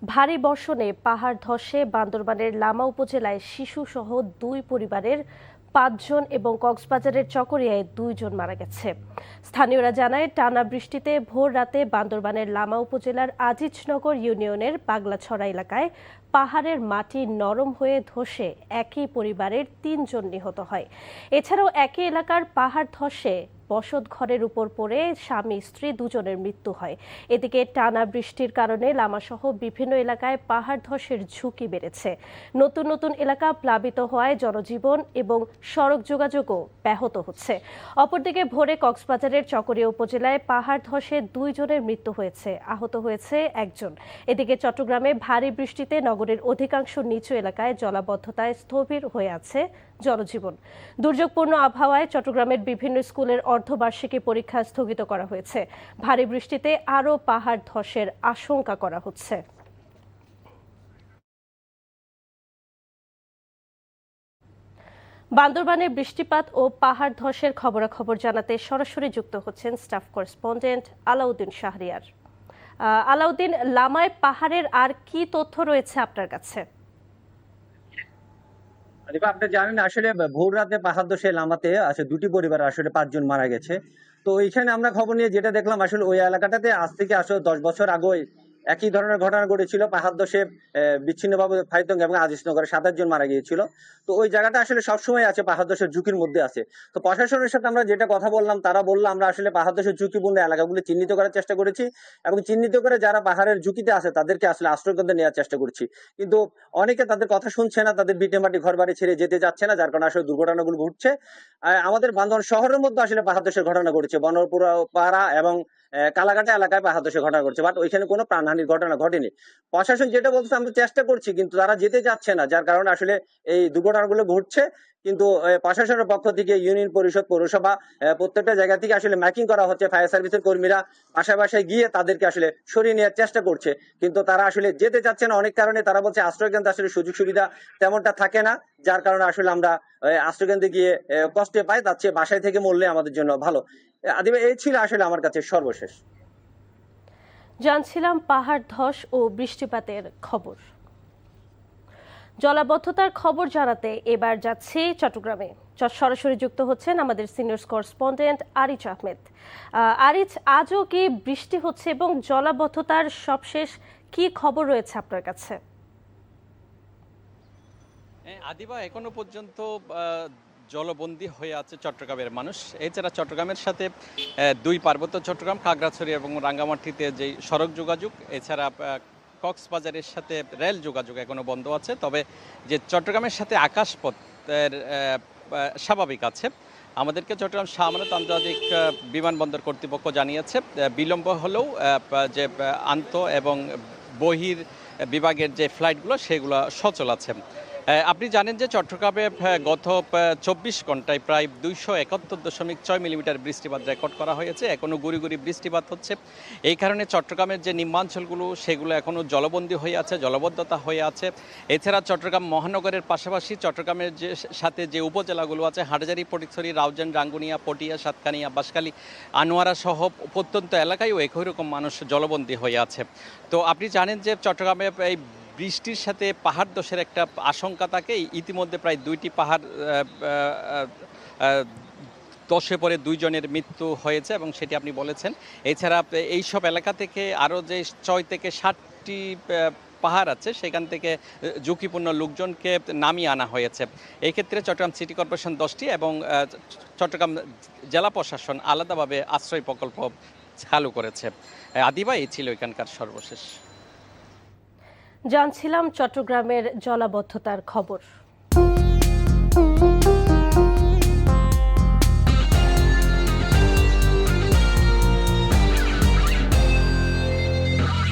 ভারী বর্ষণে পাহাড় ধসে বান্দরবানের লামা উপজেলায় শিশুসহ ২ পরিবারের ৫ জন এবং কক্সবাজারের চকরিয়ায় ২ জন মারা গেছে। স্থানীয়রা জানায়, টানা বৃষ্টিতে ভোর রাতে বান্দরবানের লামা উপজেলার আজিজনগর ইউনিয়নের পাগলাছড়া এলাকায় পাহাড়ের মাটি নরম হয়ে ধসে একই পরিবারের ৩ জন নিহত হয়। এছাড়াও একই এলাকার পাহাড় ধসে বসত ঘরের উপর পড়ে স্বামী স্ত্রী দুজনের মৃত্যু হয়। এদিকে টানা বৃষ্টির কারণে লামাসহ বিভিন্ন এলাকায় পাহাড় ধসের ঝুঁকি বেড়েছে। নতুন নতুন এলাকা প্লাবিত হওয়ায় জনজীবন এবং সড়ক যোগাযোগও ব্যাহত হচ্ছে। অপরদিকে ভোরে কক্সবাজারের চকরিয়া উপজেলায় পাহাড় ধসে ২ জনের মৃত্যু হয়েছে, আহত হয়েছে ১ জন। এদিকে চট্টগ্রামে ভারী বৃষ্টিতে নগরের অধিকাংশ নিচু এলাকায় জলাবদ্ধতায় স্থবির হয়ে আছে জনজীবন। দুর্যোগপূর্ণ আবহাওয়ায় চট্টগ্রামের বিভিন্ন স্কুলের অর্ধবার্ষিকী পরীক্ষা স্থগিত করা হয়েছে। ভারী বৃষ্টিতে আরও পাহাড় ধসের আশঙ্কা করা হচ্ছে। বান্দরবানে বৃষ্টিপাত ও পাহাড় ধসের খবরাখবর জানাতে সরাসরি যুক্ত হচ্ছেন স্টাফ করেসপন্ডেন্ট আলাউদ্দিন শাহরিয়ার। আলাউদ্দিন, লামায় পাহাড়ের আর কি তথ্য রয়েছে আপনার কাছে? আপনি জানেন আসলে ভোর রাতে পাহাড় ধসে লামাতে আসলে ২টি পরিবার আসলে ৫ জন মারা গেছে। তো এইখানে আমরা খবর নিয়ে যেটা দেখলাম, আসলে ওই এলাকাটাতে আজ থেকে আসলে ১০ বছর আগে একই ধরনের ঘটনা ঘটেছিল। পাহাড় ধসে বিচ্ছিন্নভাবে ফাইতং এবং আজিজনগরে ২৭ জন মারা গিয়েছিল। তো ওই জায়গাটা আসলে সবসময় আছে, পাহাড় ধসের ঝুঁকির মধ্যে আছে। তো প্রশাসনের সাথে আমরা যেটা কথা বললাম, তারা বললো আমরা আসলে পাহাড় ধসের ঝুঁকিপূর্ণ এলাকাগুলো চিহ্নিত করার চেষ্টা করেছি এবং চিহ্নিত করে যারা পাহাড়ের ঝুঁকিতে আছে তাদেরকে আসলে আশ্রয়কেন্দ্রে নেওয়ার চেষ্টা করছি। কিন্তু অনেকে তাদের কথা শুনছে না, তাদের ভিটেমাটি ঘর বাড়ি ছেড়ে যেতে যাচ্ছে না, যার কারণে আসলে দুর্ঘটনাগুলো ঘটছে। আমাদের বান্দরবান শহরের মধ্যে আসলে পাহাড় ধসের ঘটনা ঘটেছে, বনপুরা পাড়া এবং কালাকাটা এলাকায় পাহাড় ধসের ঘটনা ঘটছে, বাট ওইখানে কোনো প্রাণহানির ঘটনা ঘটেনি। প্রশাসন যেটা বলছে আমরা চেষ্টা করছি, কিন্তু তারা যেতে যাচ্ছে না, যার কারণে আসলে এই দুর্ঘটনাগুলো ঘটছে। কিন্তু প্রশাসনের পক্ষ থেকে ইউনিয়ন পরিষদ, পৌরসভা প্রত্যেকটা জায়গা থেকে আসলে ম্যাকিং করা হচ্ছে। ফায়ার সার্ভিসের কর্মীরা বাসায় বাসায় গিয়ে তাদেরকে আসলে সরিয়ে নেওয়ার চেষ্টা করছে, কিন্তু তারা আসলে যেতে চাচ্ছে না। অনেক কারণে তারা বলছে আশ্রয়কেন্দ্রে আসলে সুযোগ সুবিধা তেমনটা থাকে না, যার কারণে আসলে আমরা আশ্রয়কেন্দ্রে গিয়ে কষ্টে পাই, তার চেয়ে বাসায় থেকে মরলে আমাদের জন্য ভালো। আদিবা, এই ছিল আসলে আমার কাছে সর্বশেষ। জানছিলাম পাহাড় ধস ও বৃষ্টিপাতের খবর। জলাবদ্ধতার খবর জানাতে এবার যাচ্ছি চট্টগ্রামে। সরাসরি যুক্ত হচ্ছেন আমাদের সিনিয়র করেসপন্ডেন্ট আরিচ আহমেদ। আরিচ, আজও কি বৃষ্টি হচ্ছে এবং জলাবদ্ধতার সবশেষ কি খবর রয়েছে আপনার কাছে? আদিবা, এখনো পর্যন্ত জলবন্দী হয়ে আছে চট্টগ্রামের মানুষ। এছাড়া চট্টগ্রামের সাথে ২ পার্বত্য চট্টগ্রাম, খাগড়াছড়ি এবং রাঙ্গামাটিতে যে সড়ক যোগাযোগ, এছাড়া কক্সবাজারের সাথে রেল যোগাযোগ এখনো বন্ধ আছে। তবে যে চট্টগ্রামের সাথে আকাশপথের স্বাভাবিক আছে। আমাদেরকে চট্টগ্রাম শাহ আমানত আন্তর্জাতিক বিমানবন্দর কর্তৃপক্ষ জানিয়েছে বিলম্ব হলেও যে আন্ত এবং বহির বিভাগের যে ফ্লাইটগুলো সেগুলো সচল আছে। আপনি জানেন যে চট্টগ্রামে গত ২৪ ঘন্টায় প্রায় ২৭১.৬ মিলিমিটার বৃষ্টিপাত রেকর্ড করা হয়েছে। এখনও গুড়ি গুড়ি বৃষ্টিপাত হচ্ছে। এই কারণে চট্টগ্রামের যে নিম্নাঞ্চলগুলো সেগুলো এখনও জলবন্দী হয়ে আছে, জলবদ্ধতা হয়ে আছে। এছাড়া চট্টগ্রাম মহানগরের পাশাপাশি চট্টগ্রামের যে সাথে যে উপজেলাগুলো আছে, হাটহাজারী, ফটিকছড়ি, রাউজান, রাঙ্গুনিয়া, পটিয়া, সাতকানিয়া, বাঁশখালী, আনোয়ারা সহ প্রত্যন্ত এলাকায়ও একই রকম মানুষ জলবন্দী হয়ে আছে। তো আপনি জানেন যে চট্টগ্রামে এই বৃষ্টির সাথে পাহাড় ধসের একটা আশঙ্কা থাকে। ইতিমধ্যে প্রায় ২টি পাহাড় ধসে পড়ে ২ জনের মৃত্যু হয়েছে এবং সেটি আপনি বলেছেন। এছাড়া এইসব এলাকা থেকে আরও যে ৬ থেকে ৭টি পাহাড় আছে সেখান থেকে ঝুঁকিপূর্ণ লোকজনকে নামিয়ে আনা হয়েছে। এই ক্ষেত্রে চট্টগ্রাম সিটি কর্পোরেশন ১০টি এবং চট্টগ্রাম জেলা প্রশাসন আলাদাভাবে আশ্রয় প্রকল্প চালু করেছে। আদিবা, এই ছিল এখানকার সর্বশেষ। জানছিলাম চট্টগ্রামের জলাবদ্ধতার খবর।